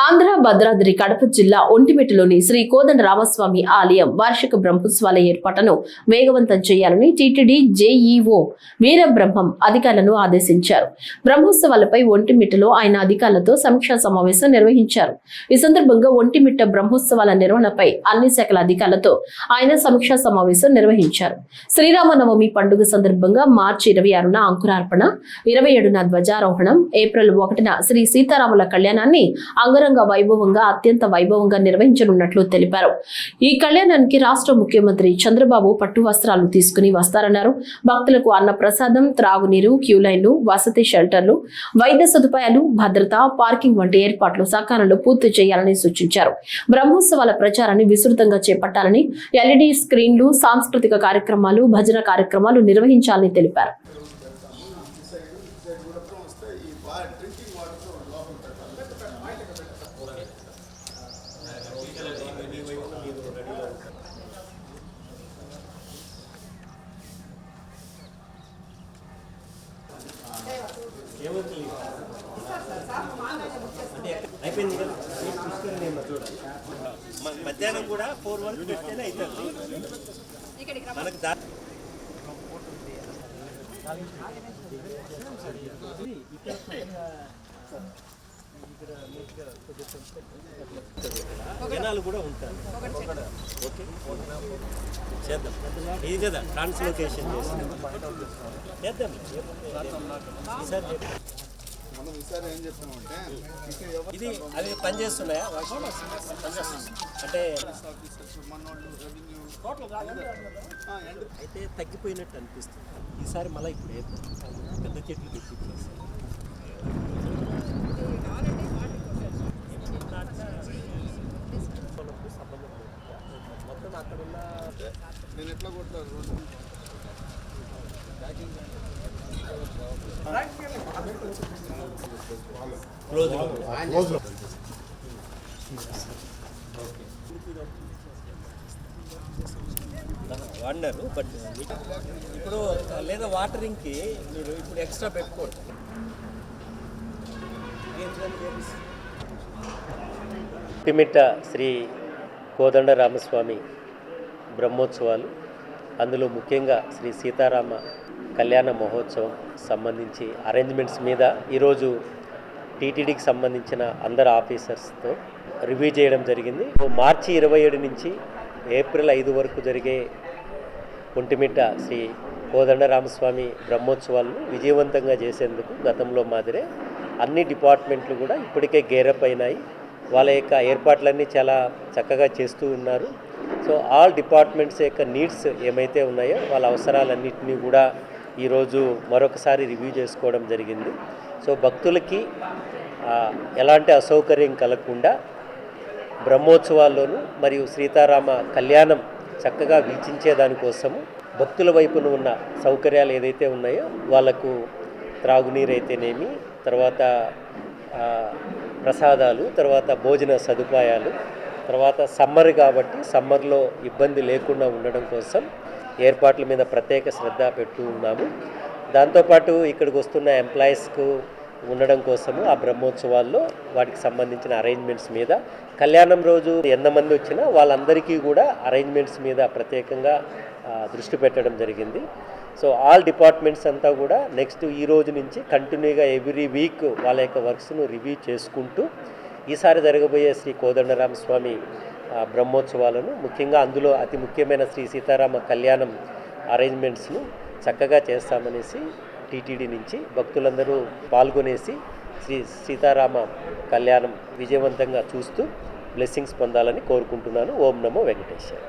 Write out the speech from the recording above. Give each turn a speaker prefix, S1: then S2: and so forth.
S1: ఆంధ్ర భద్రాద్రి కడప జిల్లా ఒంటిమిట్టలోని శ్రీ కోదండ రామస్వామి ఆలయం వార్షిక బ్రహ్మోత్సవాల ఏర్పాటును వేగవంతం చేయాలని టీటీడీ జేఈఓ వీరబ్రహ్మం అధికారులను ఆదేశించారు. బ్రహ్మోత్సవాలపై ఒంటిమిట్టలో ఆయన అధికారులతో సమీక్షా సమావేశం నిర్వహించారు. ఈ సందర్భంగా ఒంటిమిట్ట బ్రహ్మోత్సవాల నిర్వహణపై అన్ని శాఖల అధికారులతో ఆయన సమీక్షా సమావేశం నిర్వహించారు. శ్రీరామనవమి పండుగ సందర్భంగా మార్చి 26న అంకురార్పణ, 27న ధ్వజారోహణం, ఏప్రిల్ 1న శ్రీ సీతారాముల కళ్యాణాన్ని వైభవంగా అత్యంత వైభవంగా నిర్వహించనున్నట్లు తెలిపారు. ఈ కళ్యాణానికి రాష్ట్ర ముఖ్యమంత్రి చంద్రబాబు పట్టు వస్త్రాలు తీసుకుని వస్తారన్నారు. భక్తులకు అన్న ప్రసాదం, త్రాగునీరు, క్యూ లైన్లు, వసతి షెల్టర్లు, వైద్య సదుపాయాలు, భద్రత, పార్కింగ్ వంటి ఏర్పాట్లు సకాలంలో పూర్తి చేయాలని సూచించారు. బ్రహ్మోత్సవాల ప్రచారాన్ని విస్తృతంగా చేపట్టాలని, ఎల్ఈడీ స్క్రీన్లు, సాంస్కృతిక కార్యక్రమాలు, భజన కార్యక్రమాలు నిర్వహించాలని తెలిపారు.
S2: మధ్యాహ్నం కూడా 4 వరకు పెడితేనే అవుతుంది మనకు. జనాలు కూడా ఉంటారు. ఓకే చేద్దాం. ఇది కదా ట్రాన్స్లోకేషన్ చేద్దాం. ఇది అవి పనిచేస్తున్నాయా అంటే అయితే తగ్గిపోయినట్టు అనిపిస్తుంది. ఈసారి మళ్ళీ ఇప్పుడు పెద్ద చెట్లు తెప్పించేసి సంబంధం మొత్తం అక్కడున్న నేను ఎట్లా కొడతాను వాడినారు. బట్ ఇప్పుడు లేదా వాటరింగ్కి మీరు ఇప్పుడు ఎక్స్ట్రా పెట్టుకోండి. ఒంటిమిట్ట శ్రీ కోదండ రామస్వామి బ్రహ్మోత్సవాలు, అందులో ముఖ్యంగా శ్రీ సీతారామ కళ్యాణ మహోత్సవం సంబంధించి అరేంజ్మెంట్స్ మీద ఈరోజు టీటీడీకి సంబంధించిన అందరు ఆఫీసర్స్తో రివ్యూ చేయడం జరిగింది. మార్చి 27 నుంచి ఏప్రిల్ 5 వరకు జరిగే ఒంటిమిట్ట శ్రీ కోదండ రామస్వామి బ్రహ్మోత్సవాలను విజయవంతంగా చేసేందుకు గతంలో మాదిరే అన్ని డిపార్ట్మెంట్లు కూడా ఇప్పటికే గేరప్ అయినాయి. వాళ్ళ యొక్క ఏర్పాట్లన్నీ చాలా చక్కగా చేస్తూ ఉన్నారు. సో ఆల్ డిపార్ట్మెంట్స్ యొక్క నీడ్స్ ఏమైతే ఉన్నాయో వాళ్ళ అవసరాలన్నింటినీ కూడా ఈరోజు మరొకసారి రివ్యూ చేసుకోవడం జరిగింది. సో భక్తులకి ఎలాంటి అసౌకర్యం కలగకుండా బ్రహ్మోత్సవాల్లోనూ మరియు సీతారామ కళ్యాణం చక్కగా వీక్షించేదానికోసము భక్తుల వైపున ఉన్న సౌకర్యాలు ఏదైతే ఉన్నాయో వాళ్లకు త్రాగునీరు అయితేనేమి, తర్వాత ప్రసాదాలు, తర్వాత భోజన సదుపాయాలు, తర్వాత సమ్మర్ కాబట్టి సమ్మర్లో ఇబ్బంది లేకుండా ఉండడం కోసం ఏర్పాట్ల మీద ప్రత్యేక శ్రద్ధ పెడుతూ ఉన్నాము. దాంతోపాటు ఇక్కడికి వస్తున్న ఎంప్లాయీస్కు ఉండడం కోసము ఆ బ్రహ్మోత్సవాల్లో వాటికి సంబంధించిన అరేంజ్మెంట్స్ మీద, కళ్యాణం రోజు ఎంతమంది వచ్చినా వాళ్ళందరికీ కూడా అరేంజ్మెంట్స్ మీద ప్రత్యేకంగా దృష్టి పెట్టడం జరిగింది. సో ఆల్ డిపార్ట్మెంట్స్ అంతా కూడా నెక్స్ట్ ఈ రోజు నుంచి కంటిన్యూగా ఎవ్రీ వీక్ వాళ్ళ యొక్క వర్క్స్ను రివ్యూ చేసుకుంటూ ఈసారి జరగబోయే శ్రీ కోదండరామస్వామి బ్రహ్మోత్సవాలను, ముఖ్యంగా అందులో అతి ముఖ్యమైన శ్రీ సీతారామ కళ్యాణం అరేంజ్మెంట్స్ను చక్కగా చేస్తామనేసి టీటీడీ నుంచి భక్తులందరూ పాల్గొనేసి శ్రీ సీతారామ కళ్యాణం విజయవంతంగా చూస్తూ బ్లెస్సింగ్స్ పొందాలని కోరుకుంటున్నాను. ఓం నమో వెంకటేశ్వర.